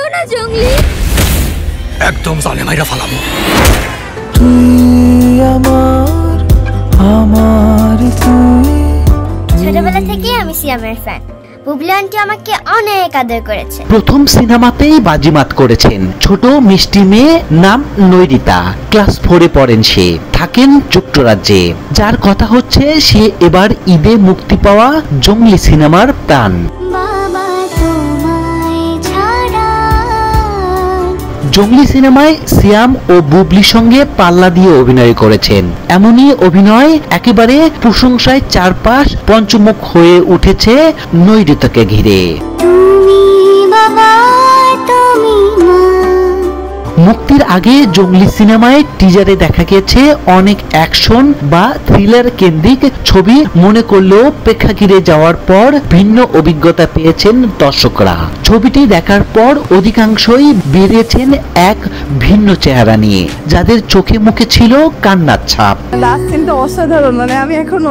দিও না জঙ্গলি। একদম জানে মাইরা ফালামু। ছোটবেলা থেকে আমি সিয়ামের ফ্যান। বুবলি আন্টি আমাকে অনেক আদর করেছে। প্রথম সিনেমাতেই বাজিমাত করেছেন ছোট মিষ্টি মেয়ে, নাম নৈরিতা। ক্লাস 4-এ পড়েন সে, থাকেন যুক্তরাজ্যে। যার কথা হচ্ছে সে এবার ঈদে মুক্তি পাওয়া জঙ্গলি সিনেমার প্রাণ। জঙ্গলি সিনেমায় সিয়াম ও বুবলির সঙ্গে পাল্লা দিয়ে অভিনয় করেছেন। এমনই অভিনয় একেবারে প্রশংসায় চারপাশ পঞ্চমুখ হয়ে উঠেছে নৈরিতাকে ঘিরে। মুক্তির আগে জঙ্গলি সিনেমায় টিজারে দেখা গেছে অনেক অ্যাকশন বা থ্রিলার কেন্দ্রিক ছবি। মনে করলেও প্রেক্ষাগৃহে যাওয়ার পর ভিন্ন অভিজ্ঞতা পেয়েছেন দর্শকরা। ছবিটি দেখার পর অধিকাংশই বেরিয়েছেন এক ভিন্ন চেহারা নিয়ে, যাদের চোখে মুখে ছিল কান্নার ছাপ। লাস্ট সিনটা অসাধারণ, মানে আমি এখনো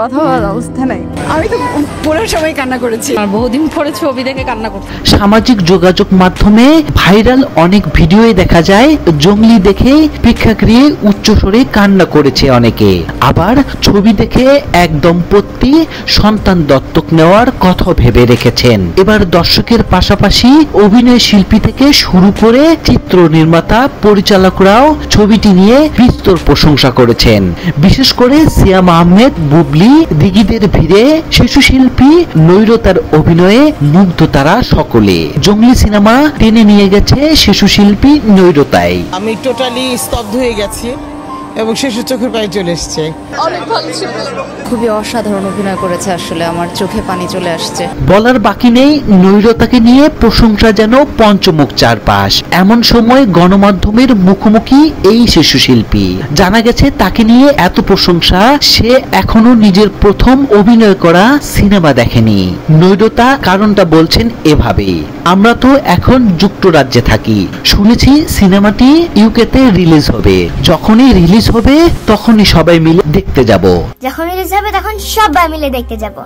কথা বলার অবস্থা নাই। আমি তো পুরো সময় কান্না করেছি, আর বহুদিন পরে ছবি দেখে কান্না করছি। সামাজিক যোগাযোগ মাধ্যমে ভাইরাল অনেক ভিডিওয়ে দেখা যায় জঙ্গলি দেখে প্রেক্ষাগৃহে উচ্চস্বরে কান্না করেছে অনেকে। আবার ছবি দেখে এক দম্পতি সন্তান দত্তক নেওয়ার কথা ভেবে রেখেছেন। এবার দর্শকের পাশাপাশি অভিনয় শিল্পী থেকে শুরু করে চিত্র নির্মাতা, পরিচালকরাও ছবিটি নিয়ে বিস্তর প্রশংসা করেছেন। বিশেষ করে সিয়াম আহমেদ, বুবলি, দিঘিদের ভিড়ে শিশু শিল্পী নৈরতার অভিনয়ে মুগ্ধ তারা সকলে। জঙ্গলি সিনেমা টেনে নিয়ে গেছে শিশু শিল্পী নৈরতাই। আমি টোটালি স্তব্ধ হয়ে গেছি এবং শিশু চোখের পানি চলে এসছে। অনেক ভালো ছিল, খুবই অসাধারণ অভিনয় করেছে। আসলে আমার চোখে পানি চলে আসছে। বলার বাকি নেই, নৈরতাকে নিয়ে প্রশংসা যেন পঞ্চমুখ চারপাশ। এমন সময় গণমাধ্যমের মুখোমুখি এই শিশু শিল্পী। জানা গেছে তাকে নিয়ে এত প্রশংসা, সে এখনো নিজের প্রথম অভিনয় করা সিনেমা দেখেনি। নৈরতা কারণটা বলছেন এভাবে: আমরা তো এখন যুক্তরাজ্যে থাকি, শুনেছি সিনেমাটি ইউকেতে রিলিজ হবে। যখনই রিলিজ হবে তখনই সবাই মিলে দেখতে যাব। যখন রিলিজ হবে তখন সবাই মিলে দেখতে যাব।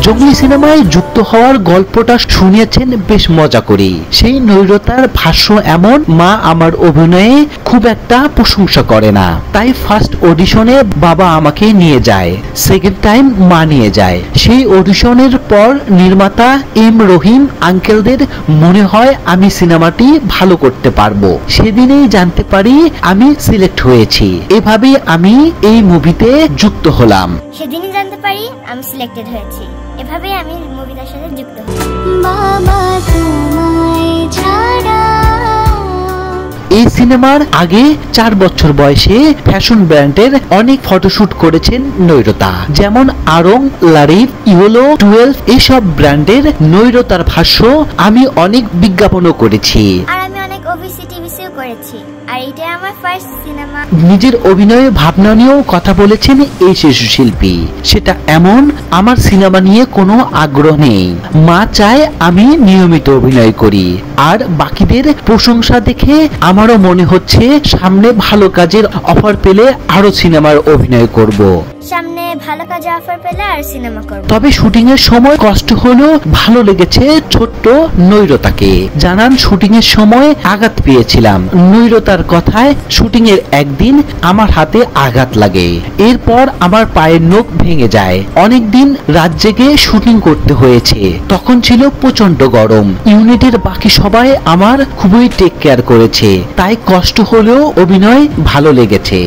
জঙ্গলি সিনেমায় যুক্ত হওয়ার গল্পটা শুনিয়েছেন বেশ মজা করে। সেই নৈরতার ভাষ্য এমন: মা আমার অভিনয়ে খুব একটা প্রশংসা করে না, তাই ফার্স্ট অডিশনে বাবা আমাকে নিয়ে যায়, সেকেন্ড টাইম মা নিয়ে যায়। সেই অডিশনের পর নির্মাতা এম রহিম আঙ্কেলদের মনে হয় আমি সিনেমাটি ভালো করতে পারবো। সেদিনেই জানতে পারি আমি সিলেক্ট হয়েছি। এভাবেই আমি এই মুভিতে যুক্ত হলাম। সেদিনই জানতে পারি আমি সিলেক্টেড হয়েছি। এভাবে আমি মুভিটার সাথে যুক্ত হই। এই সিনেমার আগে 4 বছর বয়সে ফ্যাশন ব্র্যান্ডের অনেক ফটোশুট করেছেন নৈরতা, যেমন আরং, লারিফ, ইয়োলো, 12 এসব ব্র্যান্ডের। নৈরতার ভাষ্য: আমি অনেক বিজ্ঞাপনও করেছি, আর আমি অনেক ওবিসি টিভিসিও করেছি, আর এটা আমার ফার্স্ট সিনেমা। নিজের অভিনয়ে ভাবনা নিয়েও কথা বলেছেন এই শিশু শিল্পী। সেটা এমন: আমার সিনেমা নিয়ে কোনো আগ্রহ নেই, মা চায় আমি নিয়মিত অভিনয় করি। আর বাকিদের প্রশংসা দেখে আমারও মনে হচ্ছে সামনে ভালো কাজের অফার পেলে আরো সিনেমার অভিনয় করব। সামনে ভালো কাজে অফার পেলে আর সিনেমা করব। তবে শুটিং এর সময় কষ্ট হলেও ভালো লেগেছে ছোট্ট নৈরতাকে। জানান, শুটিং এর সময় আঘাত পেয়েছিলাম। নৈরতার কথায়, শুটিং এর একদিন আমার হাতে আঘাত লাগে, এরপর আমার পায়ের নখ ভেঙে যায়। অনেকদিন রাত জেগে শুটিং করতে হয়েছে। তখন ছিল প্রচন্ড গরম। ইউনিটের বাকি সবাই আমার খুবই টেক কেয়ার করেছে, তাই কষ্ট হলেও অভিনয় ভালো লেগেছে।